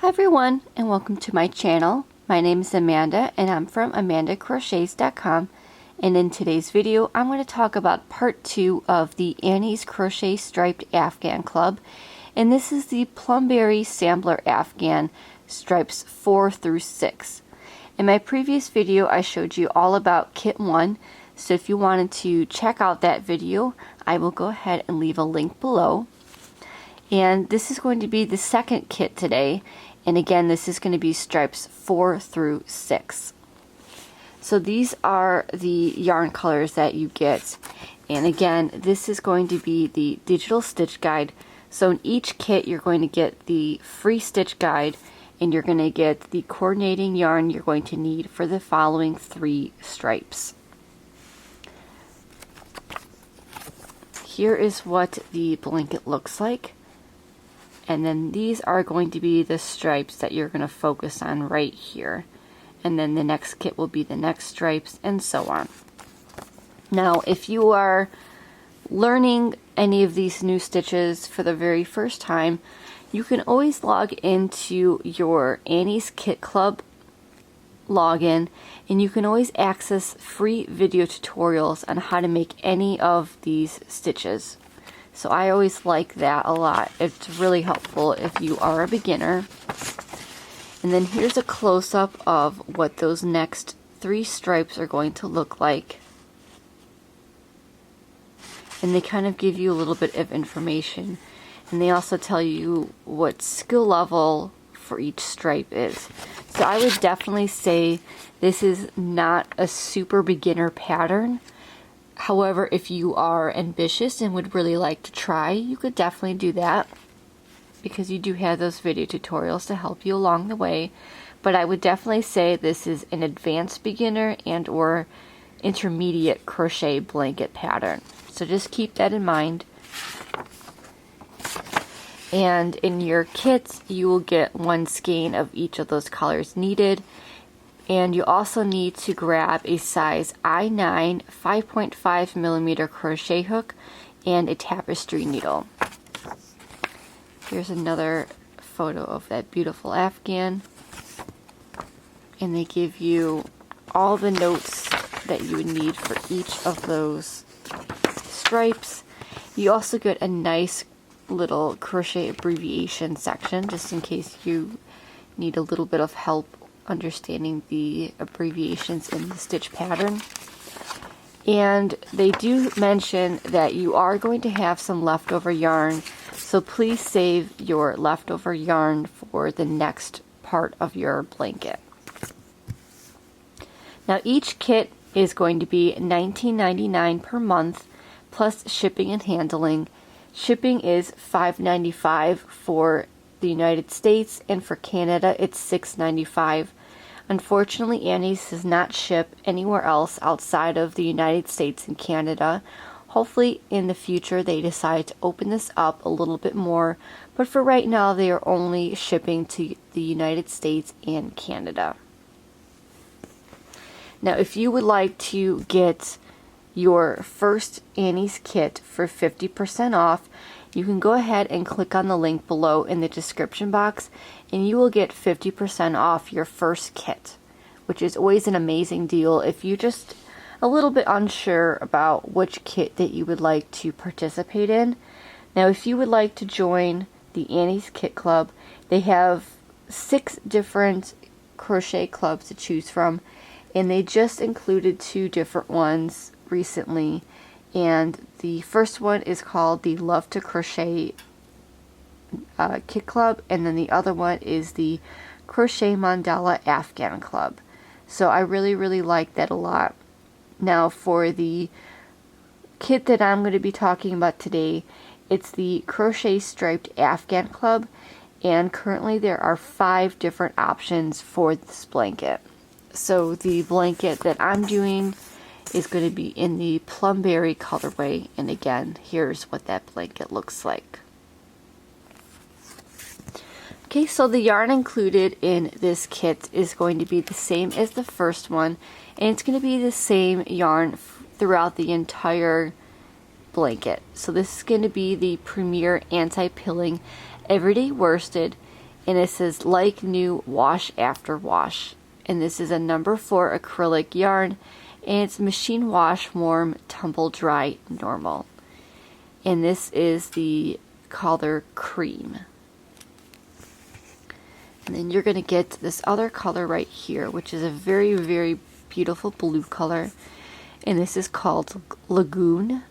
Hi everyone, and welcome to my channel. My name is Amanda and I'm from amandacrochets.com, and in today's video I'm going to talk about part 2 of the Annie's Crochet Striped Afghan Club, and this is the Plumberry Sampler Afghan stripes 4 through 6. In my previous video I showed you all about kit 1, so if you wanted to check out that video I will go ahead and leave a link below. And this is going to be the second kit today, and again this is going to be stripes 4 through 6. So these are the yarn colors that you get, and again this is going to be the digital stitch guide. So in each kit you're going to get the free stitch guide, and you're going to get the coordinating yarn you're going to need for the following 3 stripes. Here is what the blanket looks like. And then these are going to be the stripes that you're going to focus on right here. And then the next kit will be the next stripes, and so on. Now, if you are learning any of these new stitches for the very first time, you can always log into your Annie's Kit Club login, and you can always access free video tutorials on how to make any of these stitches. So I always like that a lot. It's really helpful if you are a beginner. And then here's a close-up of what those next 3 stripes are going to look like. And they kind of give you a little bit of information. And they also tell you what skill level for each stripe is. So I would definitely say this is not a super beginner pattern. However, if you are ambitious and would really like to try, you could definitely do that, because you do have those video tutorials to help you along the way. But I would definitely say this is an advanced beginner and or intermediate crochet blanket pattern. So just keep that in mind. And in your kits, you will get 1 skein of each of those colors needed. And you also need to grab a size I9 5.5mm crochet hook and a tapestry needle. Here's another photo of that beautiful Afghan. And they give you all the notes that you would need for each of those stripes. You also get a nice little crochet abbreviation section, just in case you need a little bit of help understanding the abbreviations in the stitch pattern. And they do mention that you are going to have some leftover yarn, so please save your leftover yarn for the next part of your blanket. Now each kit is going to be $19.99 per month plus shipping and handling. Shipping is $5.95 for the United States, and for Canada it's $6.95. Unfortunately, Annie's does not ship anywhere else outside of the United States and Canada. Hopefully in the future they decide to open this up a little bit more, but for right now they are only shipping to the United States and Canada. Now if you would like to get your first Annie's kit for 50% off, you can go ahead and click on the link below in the description box, and you will get 50% off your first kit, which is always an amazing deal if you're just a little bit unsure about which kit that you would like to participate in. Now if you would like to join the Annie's Kit Club, they have 6 different crochet clubs to choose from, and they just included 2 different ones recently. And the first one is called the Love to Crochet Kit Club, and then the other one is the Crochet Mandala Afghan Club. So I really like that a lot. Now for the kit that I'm going to be talking about today, it's the Crochet Striped Afghan Club, and currently there are 5 different options for this blanket. So the blanket that I'm doing is going to be in the Plumberry colorway, and again here's what that blanket looks like. Okay, so the yarn included in this kit is going to be the same as the first one, and it's going to be the same yarn throughout the entire blanket. So this is going to be the Premier Anti-Pilling Everyday Worsted, and it says like new, wash after wash. And this is a number 4 acrylic yarn, and it's machine wash, warm, tumble dry, normal. And this is the color cream. And then you're going to get this other color right here, which is a very, very beautiful blue color. And this is called Lagoon.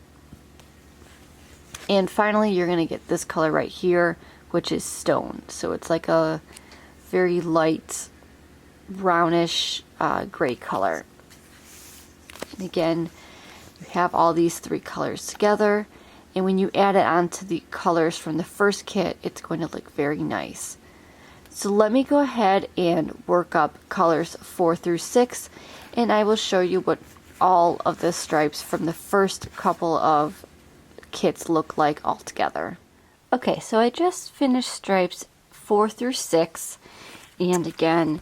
And finally, you're going to get this color right here, which is Stone. So it's like a very light brownish gray color. And again, you have all these 3 colors together. And when you add it onto the colors from the first kit, it's going to look very nice. So let me go ahead and work up colors 4 through 6, and I will show you what all of the stripes from the first couple of kits look like all together. Okay, so I just finished stripes 4 through 6, and again,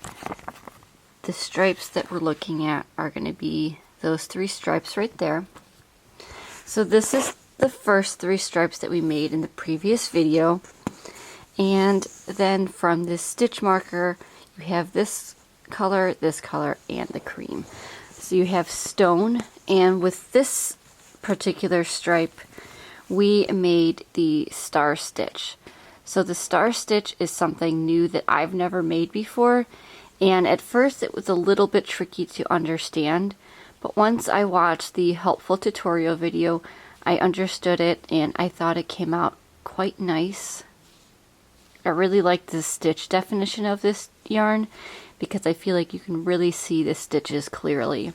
the stripes that we're looking at are going to be those 3 stripes right there. So this is the first 3 stripes that we made in the previous video. And then from this stitch marker, you have this color, and the cream. So you have Stone, and with this particular stripe, we made the star stitch. So the star stitch is something new that I've never made before, and at first it was a little bit tricky to understand, but once I watched the helpful tutorial video, I understood it, and I thought it came out quite nice. I really like the stitch definition of this yarn because I feel like you can really see the stitches clearly.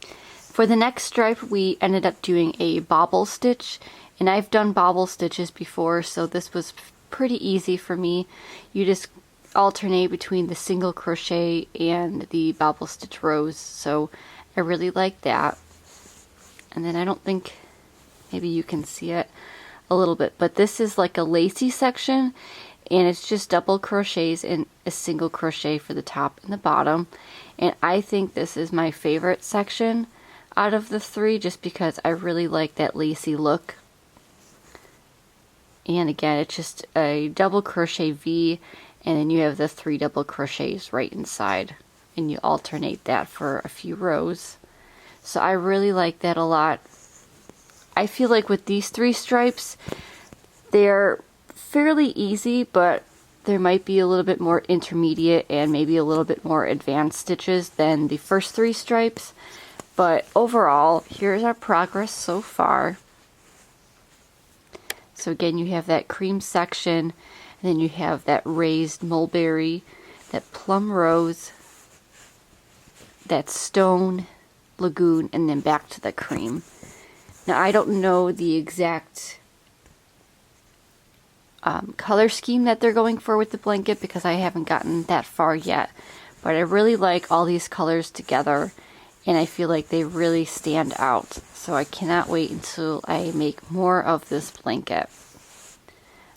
For the next stripe, we ended up doing a bobble stitch, and I've done bobble stitches before, so this was pretty easy for me. You just alternate between the single crochet and the bobble stitch rows, so I really like that. And then I don't think, maybe you can see it a little bit, but this is like a lacy section, and it's just double crochets and a single crochet for the top and the bottom. And I think this is my favorite section out of the 3 just because I really like that lacy look. And again, it's just a double crochet V, and then you have the 3 double crochets right inside, and you alternate that for a few rows. So I really like that a lot. I feel like with these 3 stripes, they're fairly easy, but there might be a little bit more intermediate and maybe a little bit more advanced stitches than the first 3 stripes. But overall, here's our progress so far. So again, you have that cream section, and then you have that raised mulberry, that plum rose, that stone, lagoon, and then back to the cream. Now, I don't know the exact color scheme that they're going for with the blanket because I haven't gotten that far yet. But I really like all these colors together, and I feel like they really stand out. So I cannot wait until I make more of this blanket.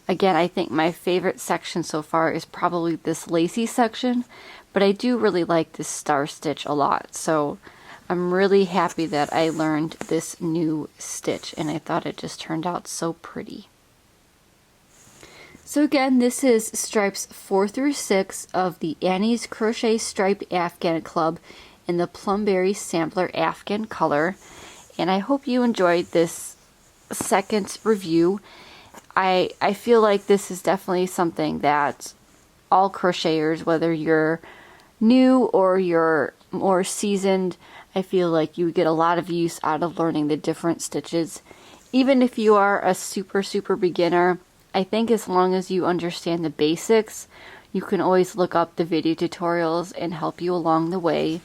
Again, I think my favorite section so far is probably this lacy section, but I do really like this star stitch a lot. So I'm really happy that I learned this new stitch, and I thought it just turned out so pretty. So again, this is stripes 4 through 6 of the Annie's Crochet Stripe Afghan Club in the Plumberry Sampler Afghan color. And I hope you enjoyed this second review. I feel like this is definitely something that all crocheters, whether you're new or you're more seasoned, I feel like you get a lot of use out of learning the different stitches. Even if you are a super beginner, I think as long as you understand the basics, you can always look up the video tutorials and help you along the way.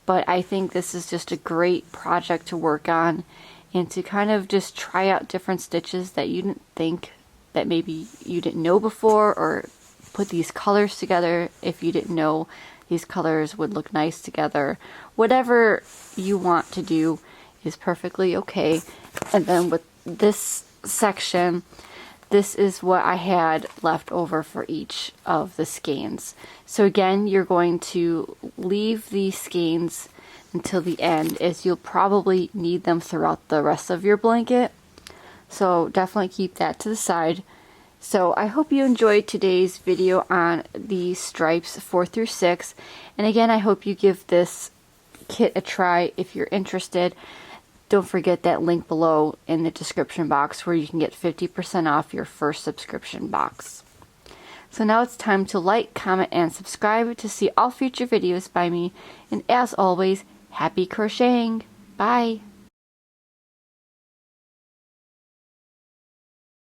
But I think this is just a great project to work on and to kind of just try out different stitches that you didn't think that maybe you didn't know before, or put these colors together if you didn't know these colors would look nice together. Whatever you want to do is perfectly okay. And then with this section, this is what I had left over for each of the skeins. So again, you're going to leave these skeins until the end, as you'll probably need them throughout the rest of your blanket. So definitely keep that to the side. So I hope you enjoyed today's video on the stripes 4 through 6. And again, I hope you give this kit a try if you're interested. Don't forget that link below in the description box where you can get 50% off your first subscription box. So now it's time to like, comment, and subscribe to see all future videos by me. And as always, happy crocheting! Bye!